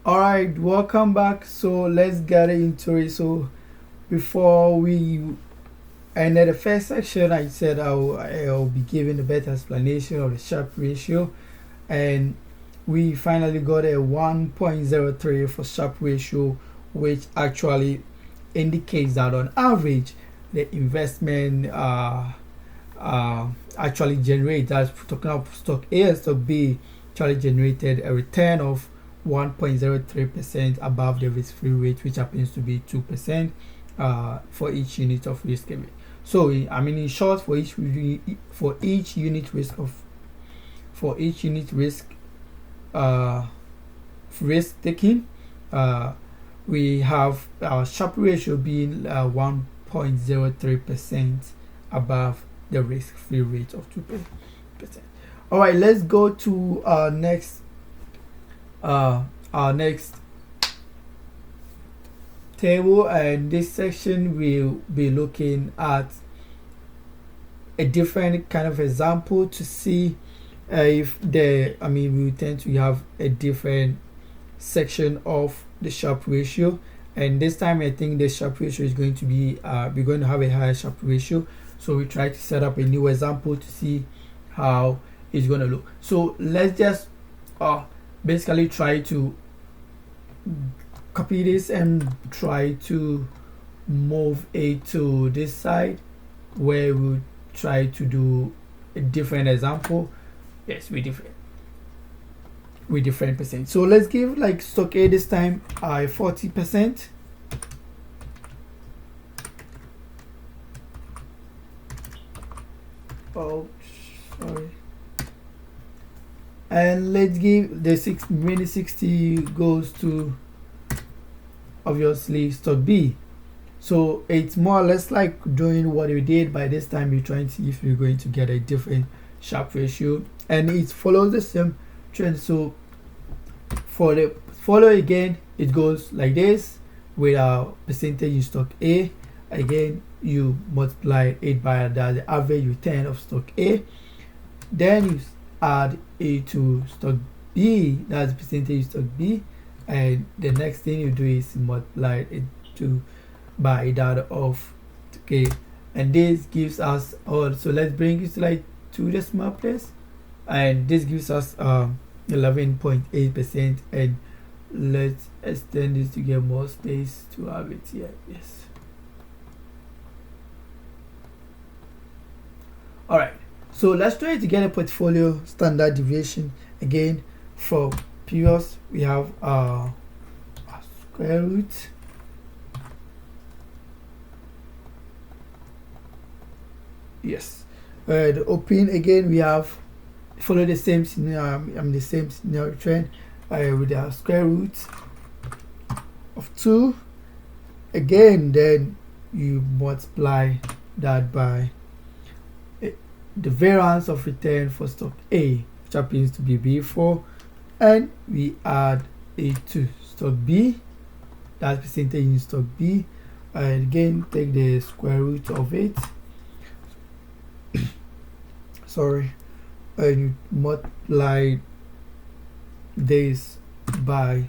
All right, welcome back. So let's get into it. So before we ended the first section, I said I'll be giving a better explanation of the Sharpe ratio, and we finally got a 1.03 for Sharpe ratio, which actually indicates that on average the investment actually generate, that's talking about stock A and stock B, actually generated a return of 1.03% above the risk-free rate, which happens to be 2% for each unit of risk away. So I mean, in short, for each unit risk of for each unit uh, risk taking, uh, we have our Sharpe ratio being 1.03% above the risk-free rate of 2%. All right, let's go to our next table, and this section will be looking at a different kind of example to see if we tend to have a different section of the Sharpe ratio, and this time I think the Sharpe ratio is going to be we're going to have a higher Sharpe ratio, so we try to set up a new example to see how it's going to look. So let's just basically try to copy this and try to move it to this side where we'll try to do a different example. Yes, with different percent. So let's give like stock A this time 40%. Oh, sorry. And let's give the remaining 60 goes to obviously stock B. So it's more or less like doing what we did. By this time we're trying to see if we're going to get a different Sharpe ratio, and it follows the same trend. So for the follow again, it goes like this with our percentage in stock A. Again, you multiply it by the average return of stock A, then you add it to stock B, that's the percentage stock B, and the next thing you do is multiply it by that of A, and this gives us so let's bring it like to the small place, and this gives us 11.8%, and let's extend this to get more space to have it here. Yes. All right, so let's try to get a portfolio standard deviation again. For previous we have a square root, yes, the open again we have follow the same scenario, the same scenario trend with our square root of 2 again, then you multiply that by the variance of return for stock A, which happens to be B4, and we add it to stock B, that's percentage in stock B, and again take the square root of it, sorry, and you multiply this by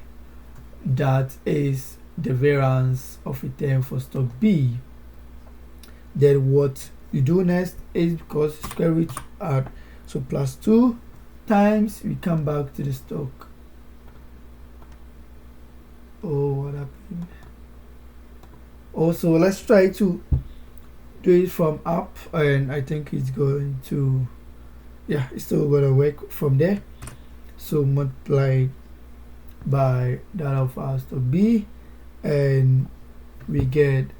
that is the variance of return for stock B. Then what you do next is, because square root are so plus 2 times, we come back to the stock. Oh, what happened? Also, let's try to do it from up, and I think it's going to, yeah, it's still gonna work from there. So multiply by that of our stock B, and we get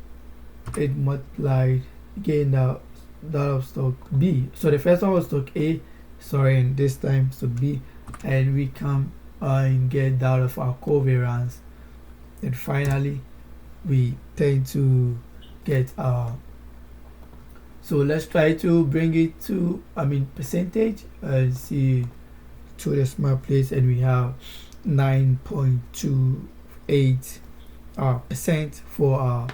it multiplied again that of stock B. So the first one was stock A, sorry, and this time stock B, and we come and get that of our covariance, and finally we tend to get our, so let's try to bring it to percentage and see to the small place, and we have 9.28% for our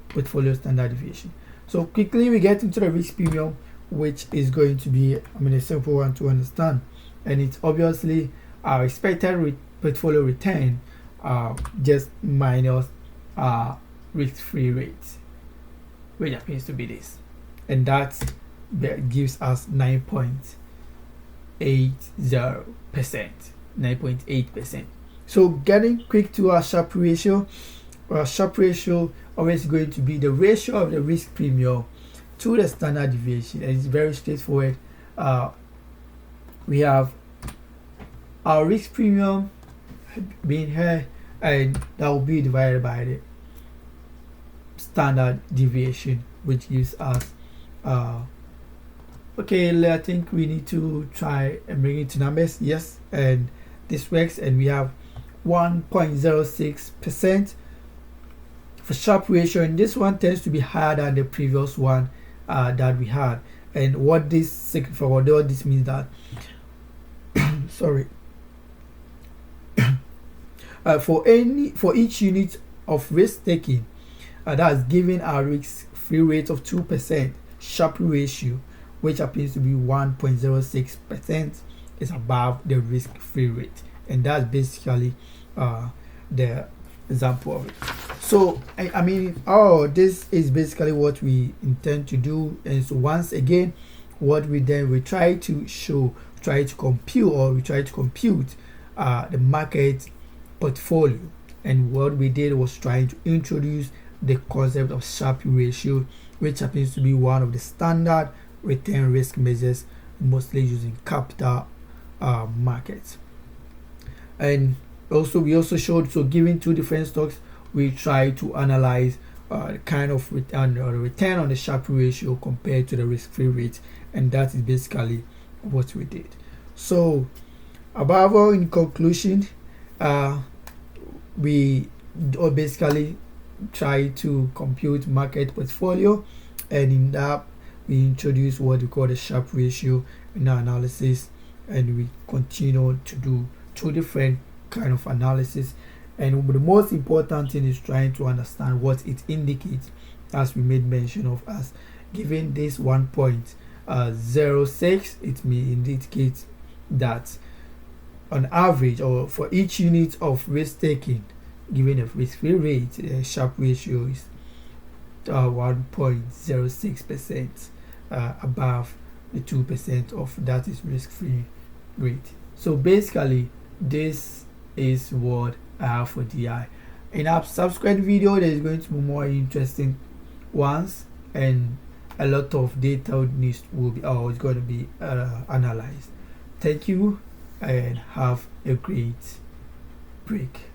portfolio standard deviation. So quickly we get into the risk premium, which is going to be a simple one to understand, and it's obviously our expected portfolio return just minus risk-free rate, which happens to be this, and that gives us 9.80%, 9.8%. So getting quick to our Sharpe ratio. Our Sharpe ratio always going to be the ratio of the risk premium to the standard deviation, and it's very straightforward. We have our risk premium being here, and that will be divided by the standard deviation, which gives us okay, I think we need to try and bring it to numbers. Yes, and this works, and we have 1.06% for Sharpe ratio, and this one tends to be higher than the previous one that we had. And what this signifies, what this means that sorry, for each unit of risk taking that's giving our risk-free rate of 2%, Sharpe ratio, which happens to be 1.06%, is above the risk-free rate, and that's basically the example of it. So I mean, this is basically what we intend to do. And so once again, what we try to compute the market portfolio, and what we did was trying to introduce the concept of Sharpe ratio, which happens to be one of the standard return risk measures mostly using capital markets. And we also showed, so given two different stocks, we try to analyze kind of return on the Sharpe ratio compared to the risk-free rate, and that is basically what we did. So above all, in conclusion, we basically try to compute market portfolio, and in that we introduce what we call the Sharpe ratio in our analysis, and we continue to do two different kind of analysis. And the most important thing is trying to understand what it indicates, as we made mention of. As given this 1.06, it may indicate that on average, or for each unit of risk taking, given a risk-free rate, the Sharpe ratio is 1.06% above the 2% of that is risk-free rate. So basically, this is what I have for DI. In our subsequent video, there is going to be more interesting ones, and a lot of detailed news will be going to be analyzed. Thank you, and have a great break.